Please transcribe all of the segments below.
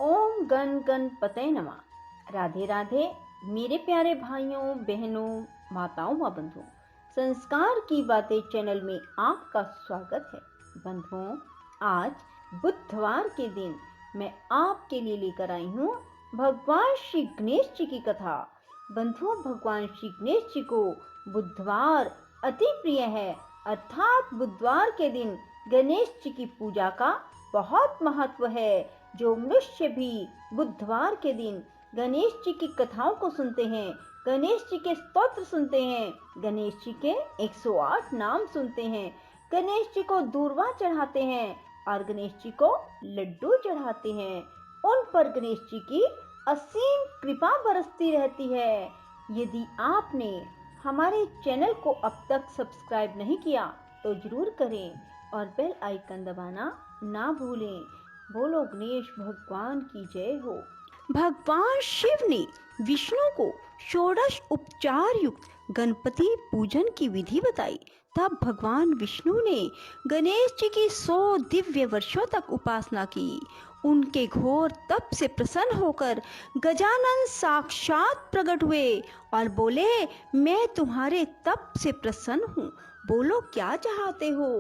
ओम गण गणपतये नमः। राधे राधे मेरे प्यारे भाइयों बहनों माताओं व बंधुओं, संस्कार की बातें चैनल में आपका स्वागत है। बंधुओं, आज बुधवार के दिन मैं आपके लिए लेकर आई हूँ भगवान श्री गणेश जी की कथा। बंधुओं, भगवान श्री गणेश जी को बुधवार अति प्रिय है, अर्थात बुधवार के दिन गणेश जी की पूजा का बहुत महत्व है। जो मनुष्य भी बुधवार के दिन गणेश जी की कथाओं को सुनते हैं, गणेश जी के स्तोत्र सुनते हैं, गणेश जी के 108 नाम सुनते हैं, गणेश जी को दूर्वा चढ़ाते हैं और गणेश जी को लड्डू चढ़ाते हैं, उन पर गणेश जी की असीम कृपा बरसती रहती है। यदि आपने हमारे चैनल को अब तक सब्सक्राइब नहीं किया तो जरूर करें और बेल आइकन दबाना ना भूलें। बोलो गणेश भगवान की जय हो। भगवान शिव ने विष्णु को षोडश उपचार युक्त गणपति पूजन की विधि बताई। तब भगवान विष्णु ने गणेश जी की 100 दिव्य वर्षों तक उपासना की। उनके घोर तप से प्रसन्न होकर गजानन साक्षात प्रकट हुए और बोले, मैं तुम्हारे तप से प्रसन्न हूँ, बोलो क्या चाहते हो।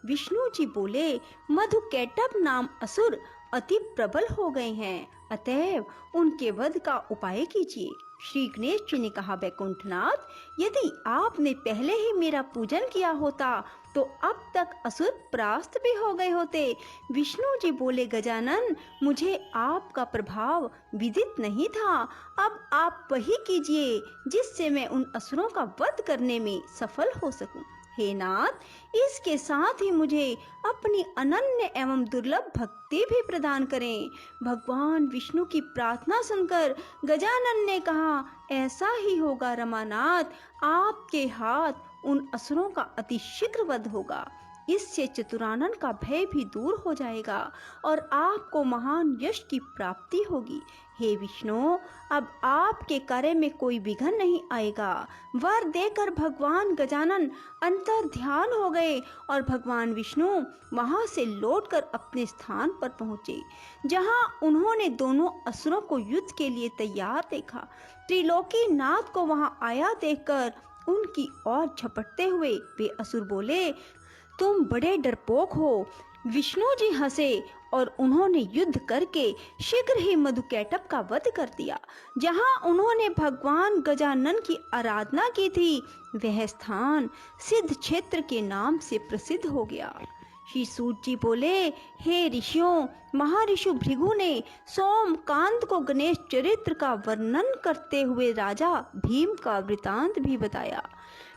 विष्णु जी बोले, मधुकैटभ नाम असुर अति प्रबल हो गए हैं, अतएव उनके वध का उपाय कीजिए। श्री गणेश जी ने कहा, वैकुंठनाथ, यदि आपने पहले ही मेरा पूजन किया होता तो अब तक असुर परास्त भी हो गए होते। विष्णु जी बोले, गजानन, मुझे आपका प्रभाव विदित नहीं था, अब आप वही कीजिए जिससे मैं उन असुरों का वध करने में सफल हो सकूं। हे नाथ, इसके साथ ही मुझे अपनी अनन्य एवं दुर्लभ भक्ति भी प्रदान करें। भगवान विष्णु की प्रार्थना सुनकर गजानन ने कहा, ऐसा ही होगा रमानाथ, आपके हाथ उन असुरों का अति शीघ्र वध होगा। इससे चतुरानन का भय भी दूर हो जाएगा और आपको महान यश की प्राप्ति होगी। हे विष्णु, अब आपके कार्य में कोई विघ्न नहीं आएगा। वर देकर भगवान गजानन अंतर ध्यान हो गए और भगवान विष्णु वहां से लौटकर अपने स्थान पर पहुंचे, जहां उन्होंने दोनों असुरों को युद्ध के लिए तैयार देखा। त्रिलोकी नाथ को वहां आया देखकर उनकी ओर झपटते हुए वे असुर बोले, तुम बड़े डरपोक हो। विष्णु जी हंसे और उन्होंने युद्ध करके शीघ्र ही मधुकैटभ का वध कर दिया। जहां उन्होंने भगवान गजानन की आराधना की थी, वह स्थान सिद्ध क्षेत्र के नाम से प्रसिद्ध हो गया। श्री सूत जी बोले, हे ऋषियों, महर्षि भृगु ने सोमकांत को गणेश चरित्र का वर्णन करते हुए राजा भीम का वृतांत भी बताया।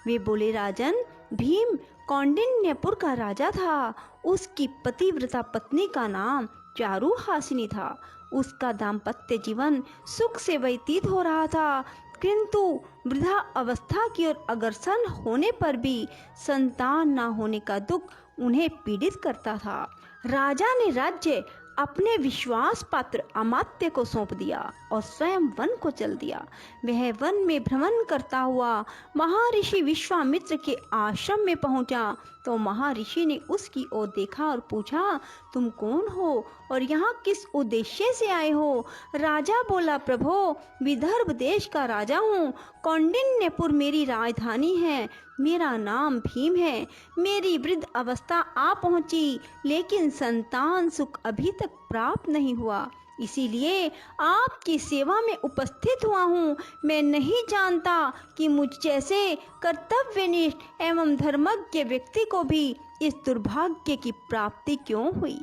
वे बोले, राजन, भीम कौंडिन्यपुर का राजा था। उसकी पतिव्रता पत्नी का नाम चारुहासिनी था। उसका दाम्पत्य जीवन सुख से व्यतीत हो रहा था, किंतु वृद्धा अवस्था की ओर अग्रसर होने पर भी संतान न होने का दुख उन्हें पीड़ित करता था। राजा ने राज्य अपने विश्वास पात्र अमात्य को सौंप दिया और स्वयं वन को चल दिया। वह वन में भ्रमण करता हुआ महर्षि विश्वामित्र के आश्रम में पहुंचा तो महर्षि ने उसकी ओर देखा और पूछा, तुम कौन हो और यहाँ किस उद्देश्य से आए हो। राजा बोला, प्रभो, विदर्भ देश का राजा हूँ, कौंडिन्यपुर मेरी राजधानी है, मेरा नाम भीम है। मेरी वृद्ध अवस्था आ पहुंची, लेकिन संतान सुख अभी तक प्राप्त नहीं हुआ, इसीलिए आपकी सेवा में उपस्थित हुआ हूँ। मैं नहीं जानता कि मुझ जैसे कर्तव्यनिष्ठ एवं धर्मज्ञ व्यक्ति को भी इस दुर्भाग्य की प्राप्ति क्यों हुई।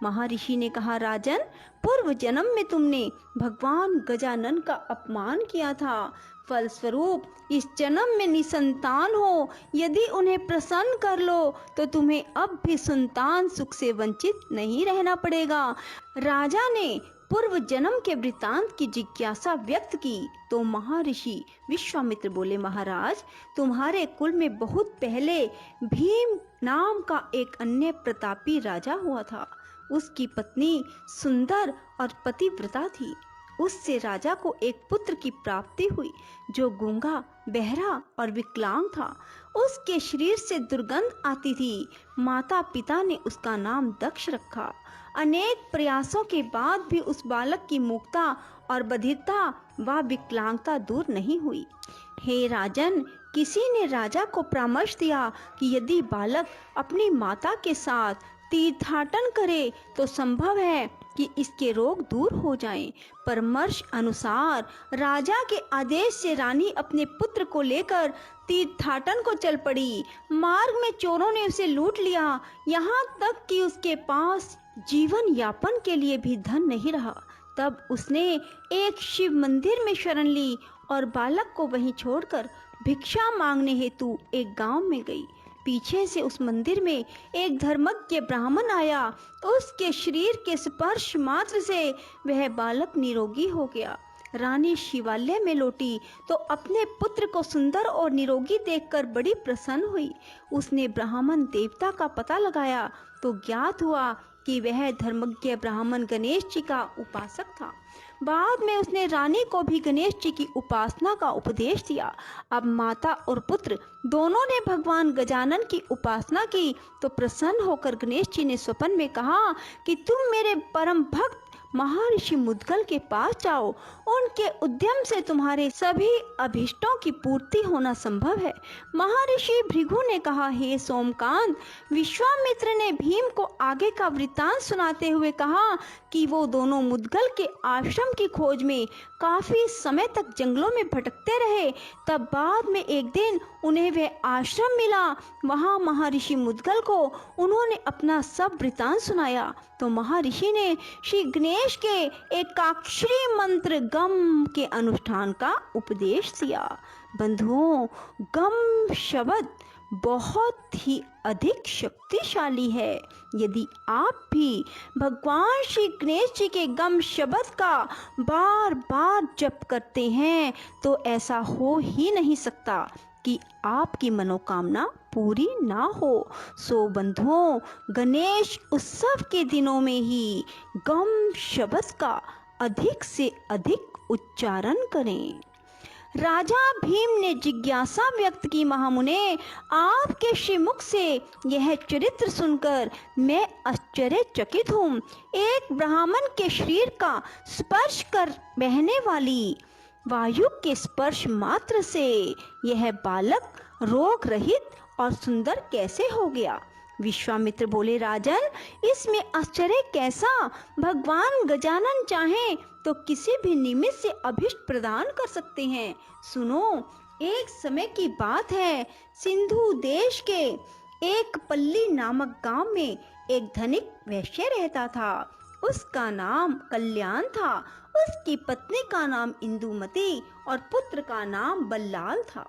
महर्षि ने कहा, राजन, पूर्व जन्म में तुमने भगवान गजानन का अपमान किया था, फलस्वरूप इस जन्म में निसंतान हो। यदि उन्हें प्रसन्न कर लो तो तुम्हें अब भी संतान सुख से वंचित नहीं रहना पड़ेगा। राजा ने पूर्व जन्म के वृतांत की जिज्ञासा व्यक्त की तो महर्षि विश्वामित्र बोले, महाराज, तुम्हारे कुल में बहुत पहले भीम नाम का एक अन्य प्रतापी राजा हुआ था। उसकी पत्नी सुंदर और पतिव्रता थी। उससे राजा को एक पुत्र की प्राप्ति हुई जो गूंगा, बहरा और विकलांग था। उसके शरीर से दुर्गंध आती थी। माता पिता ने उसका नाम दक्ष रखा। अनेक प्रयासों के बाद भी उस बालक की मूकता और बधिरता व विकलांगता दूर नहीं हुई। हे राजन, किसी ने राजा को परामर्श दिया कि यदि बालक अपनी माता के साथ तीर्थाटन करे तो संभव है कि इसके रोग दूर हो जाएं। परामर्श अनुसार राजा के आदेश से रानी अपने पुत्र को लेकर तीर्थाटन को चल पड़ी। मार्ग में चोरों ने उसे लूट लिया, यहाँ तक कि उसके पास जीवन यापन के लिए भी धन नहीं रहा। तब उसने एक शिव मंदिर में शरण ली और बालक को वहीं छोड़कर भिक्षा मांगने हेतु एक गांव में गई। पीछे से उस मंदिर में एक धर्मज्ञ ब्राह्मण आया। उसके शरीर के स्पर्श मात्र से वह बालक निरोगी हो गया। रानी शिवालय में लौटी तो अपने पुत्र को सुंदर और निरोगी देखकर बड़ी प्रसन्न हुई। उसने ब्राह्मण देवता का पता लगाया तो ज्ञात हुआ कि वह धर्मज्ञ ब्राह्मण गणेश जी का उपासक था। बाद में उसने रानी को भी गणेश जी की उपासना का उपदेश दिया। अब माता और पुत्र दोनों ने भगवान गजानन की उपासना की तो प्रसन्न होकर गणेश जी ने स्वप्न में कहा कि तुम मेरे परम भक्त महर्षि मुद्गल के पास जाओ, उनके उद्यम से तुम्हारे सभी अभिष्टों की पूर्ति होना संभव है। महर्षि भृगु ने कहा, हे सोमकांत, विश्वामित्र ने भीम को आगे का वृत्तांत सुनाते हुए कहा कि वो दोनों मुद्गल के आश्रम की खोज में काफी समय तक जंगलों में भटकते रहे। तब बाद में एक दिन उन्हें वह आश्रम मिला। वहां महर्षि मुद्गल को उन्होंने अपना सब वृत्तांत सुनाया तो महर्षि ने श्री गणेश के एकाक्षरी मंत्र गम के अनुष्ठान का उपदेश दिया। बंधुओं, गम शब्द बहुत ही अधिक शक्तिशाली है। यदि आप भी भगवान श्री गणेश जी के गम शब्द का बार बार जप करते हैं तो ऐसा हो ही नहीं सकता कि आपकी मनोकामना पूरी ना हो। सो बंधुओं, गणेश उत्सव के दिनों में ही गम शब्द का अधिक से अधिक उच्चारण करें। राजा भीम ने जिज्ञासा व्यक्त की, महामुने, आपके श्रीमुख से यह चरित्र सुनकर मैं आश्चर्यचकित हूँ। एक ब्राह्मण के शरीर का स्पर्श कर बहने वाली वायु के स्पर्श मात्र से यह बालक रोग रहित और सुंदर कैसे हो गया? विश्वामित्र बोले, राजन, इसमें आश्चर्य कैसा? भगवान गजानन चाहें तो किसी भी निमित्त से अभिष्ट प्रदान कर सकते हैं। सुनो, एक समय की बात है, सिंधु देश के एक पल्ली नामक गांव में एक धनिक वैश्य रहता था। उसका नाम कल्याण था। उसकी पत्नी का नाम इंदुमती और पुत्र का नाम बल्लाल था।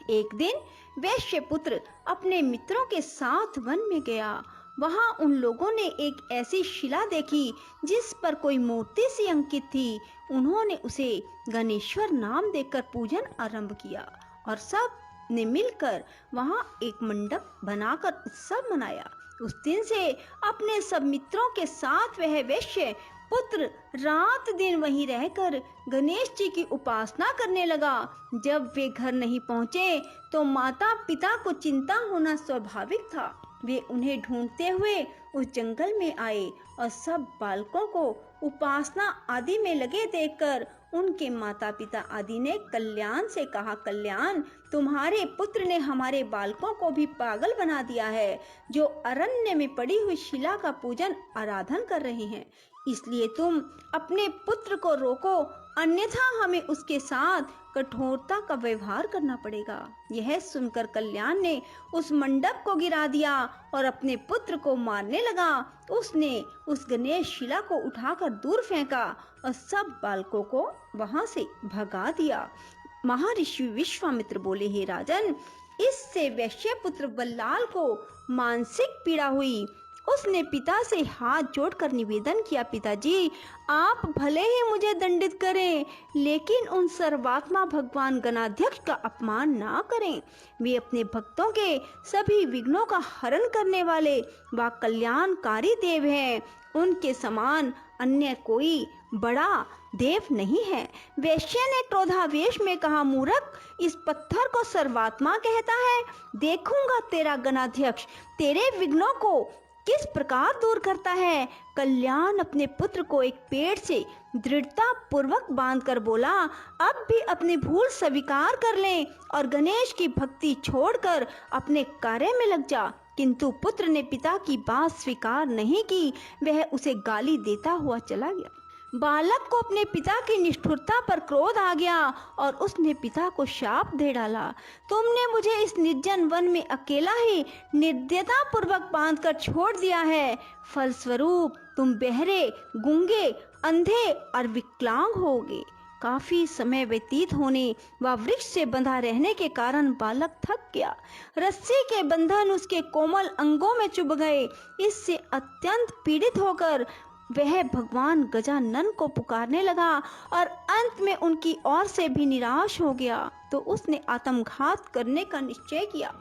एक दिन वैश्य पुत्र अपने मित्रों के साथ वन में गया। वहां उन लोगों ने एक ऐसी शिला देखी जिस पर कोई मूर्ति सी अंकित थी। उन्होंने उसे गणेश्वर नाम देकर पूजन आरंभ किया और सब ने मिलकर वहां एक मंडप बनाकर उत्सव मनाया। उस दिन से अपने सब मित्रों के साथ वह वैश्य पुत्र रात दिन वहीं रहकर गणेश जी की उपासना करने लगा। जब वे घर नहीं पहुंचे तो माता पिता को चिंता होना स्वाभाविक था। वे उन्हें ढूंढते हुए उस जंगल में आए और सब बालकों को उपासना आदि में लगे देखकर उनके माता पिता आदि ने कल्याण से कहा, कल्याण, तुम्हारे पुत्र ने हमारे बालकों को भी पागल बना दिया है, जो अरण्य में पड़ी हुई शिला का पूजन आराधन कर रहे हैं। इसलिए तुम अपने पुत्र को रोको, अन्यथा हमें उसके साथ कठोरता का व्यवहार करना पड़ेगा। यह सुनकर कल्याण ने उस मंडप को गिरा दिया और अपने पुत्र को मारने लगा। उसने उस गणेश शिला को उठाकर दूर फेंका और सब बालकों को वहां से भगा दिया। महर्षि विश्वामित्र बोले, हे राजन, इससे वैश्य पुत्र बल्लाल को मानसिक पीड़ा हुई। उसने पिता से हाथ जोड़कर निवेदन किया, पिताजी, आप भले ही मुझे दंडित करें, लेकिन उन सर्वात्मा भगवान गणाध्यक्ष का अपमान ना करें। वे अपने भक्तों के सभी विघ्नों का हरण करने वाले व कल्याणकारी देव हैं। उनके समान अन्य कोई बड़ा देव नहीं है। वैश्य ने क्रोधावेश में कहा, मूर्ख, इस पत्थर को सर्वात्मा कहता है। देखूंगा तेरा गणाध्यक्ष तेरे विघ्नों को किस प्रकार दूर करता है। कल्याण अपने पुत्र को एक पेड़ से दृढ़ता पूर्वक बांधकर बोला, अब भी अपनी भूल स्वीकार कर ले और गणेश की भक्ति छोड़कर अपने कार्य में लग जा। किंतु पुत्र ने पिता की बात स्वीकार नहीं की, वह उसे गाली देता हुआ चला गया। बालक को अपने पिता की निष्ठुरता पर क्रोध आ गया और उसने पिता को शाप दे डाला, तुमने मुझे इस निर्जन वन में अकेला ही निर्दयता पूर्वक बांधकर छोड़ दिया है। फलस्वरूप तुम बहरे, गूंगे, अंधे और विकलांग होगे। काफी समय व्यतीत होने व वृक्ष से बंधा रहने के कारण बालक थक गया। रस्सी के बंधन उसके कोमल अंगों में चुभ गए। इससे अत्यंत पीड़ित होकर वह भगवान गजानन को पुकारने लगा और अंत में उनकी ओर से भी निराश हो गया तो उसने आत्मघात करने का निश्चय किया।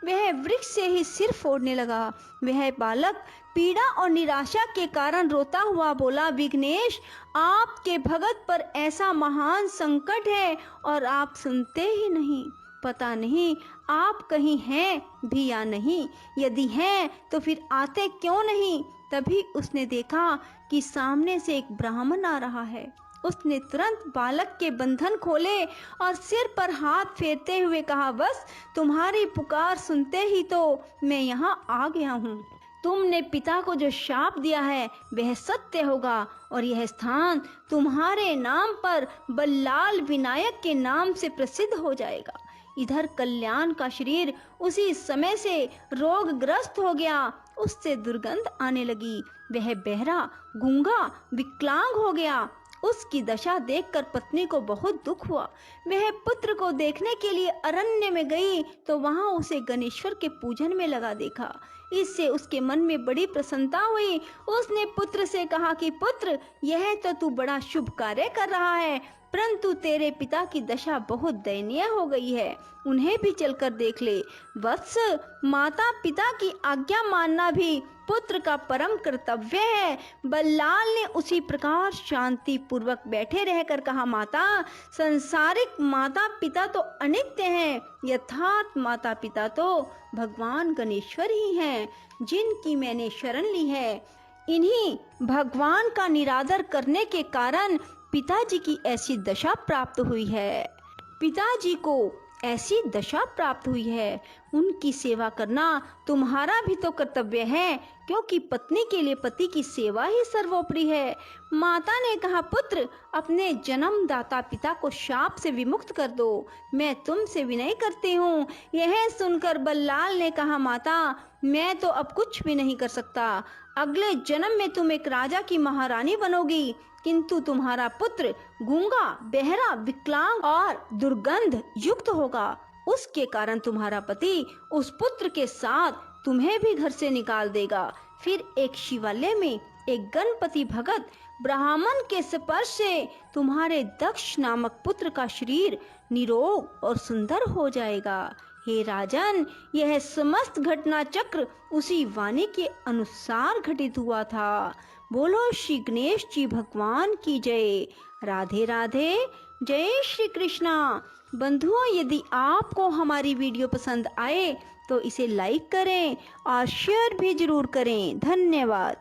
वह वृक्ष से ही सिर फोड़ने लगा। वह बालक पीड़ा और निराशा के कारण रोता हुआ बोला, विघ्नेश, आपके भगत पर ऐसा महान संकट है और आप सुनते ही नहीं। पता नहीं आप कहीं हैं भी या नहीं। यदि हैं तो फिर आते क्यों नहीं। तभी उसने देखा कि सामने से एक ब्राह्मण आ रहा है। उसने तुरंत बालक के बंधन खोले और सिर पर हाथ फेरते हुए कहा, बस तुम्हारी पुकार सुनते ही तो मैं यहाँ आ गया हूँ। तुमने पिता को जो शाप दिया है वह सत्य होगा और यह स्थान तुम्हारे नाम पर बल्लाल विनायक के नाम से प्रसिद्ध हो जाएगा। इधर कल्याण का शरीर उसी समय से रोगग्रस्त हो गया। उससे दुर्गंध आने लगी। वह बहरा, गूंगा, विकलांग हो गया। उसकी दशा देखकर पत्नी को बहुत दुख हुआ। वह पुत्र को देखने के लिए अरण्य में गई तो वहां उसे गणेश्वर के पूजन में लगा देखा। इससे उसके मन में बड़ी प्रसन्नता हुई। उसने पुत्र से कहा कि पुत्र, यह तो तू बड़ा शुभ कार्य कर रहा है, परंतु तेरे पिता की दशा बहुत दयनीय हो गई है। उन्हें भी चलकर देख ले। वत्स, माता पिता की आज्ञा मानना भी पुत्र का परम कर्तव्य है। बल्लाल ने उसी प्रकार शांति पूर्वक बैठे रहकर कहा, माता, संसारिक माता पिता तो अनित्य हैं, यथार्थ माता पिता तो भगवान गणेश्वर ही हैं, जिनकी मैंने शरण ली है। इन्हीं भगवान का निरादर करने के कारण पिताजी की ऐसी दशा प्राप्त हुई है। पिताजी को ऐसी दशा प्राप्त हुई है। उनकी सेवा करना तुम्हारा भी तो कर्तव्य है, क्योंकि पत्नी के लिए पति की सेवा ही सर्वोपरि है। माता ने कहा, पुत्र, अपने जन्मदाता पिता को शाप से विमुक्त कर दो। मैं तुमसे विनय करती हूँ। यह सुनकर बल्लाल ने कहा, माता, मैं तो अब कुछ भी नहीं कर सकता। अगले जन्म में तुम एक राजा की महारानी बनोगी, किंतु तुम्हारा पुत्र गूंगा, बहरा, विकलांग और दुर्गंध युक्त होगा। उसके कारण तुम्हारा पति उस पुत्र के साथ तुम्हें भी घर से निकाल देगा। फिर एक शिवालय में एक गणपति भगत ब्राह्मण के स्पर्श से तुम्हारे दक्ष नामक पुत्र का शरीर निरोग और सुंदर हो जाएगा। हे राजन, यह समस्त घटना चक्र उसी वाणी के अनुसार घटित हुआ था। बोलो श्री गणेश जी भगवान की जय। राधे राधे। जय श्री कृष्णा। बंधुओं, यदि आपको हमारी वीडियो पसंद आए तो इसे लाइक करें और शेयर भी जरूर करें। धन्यवाद।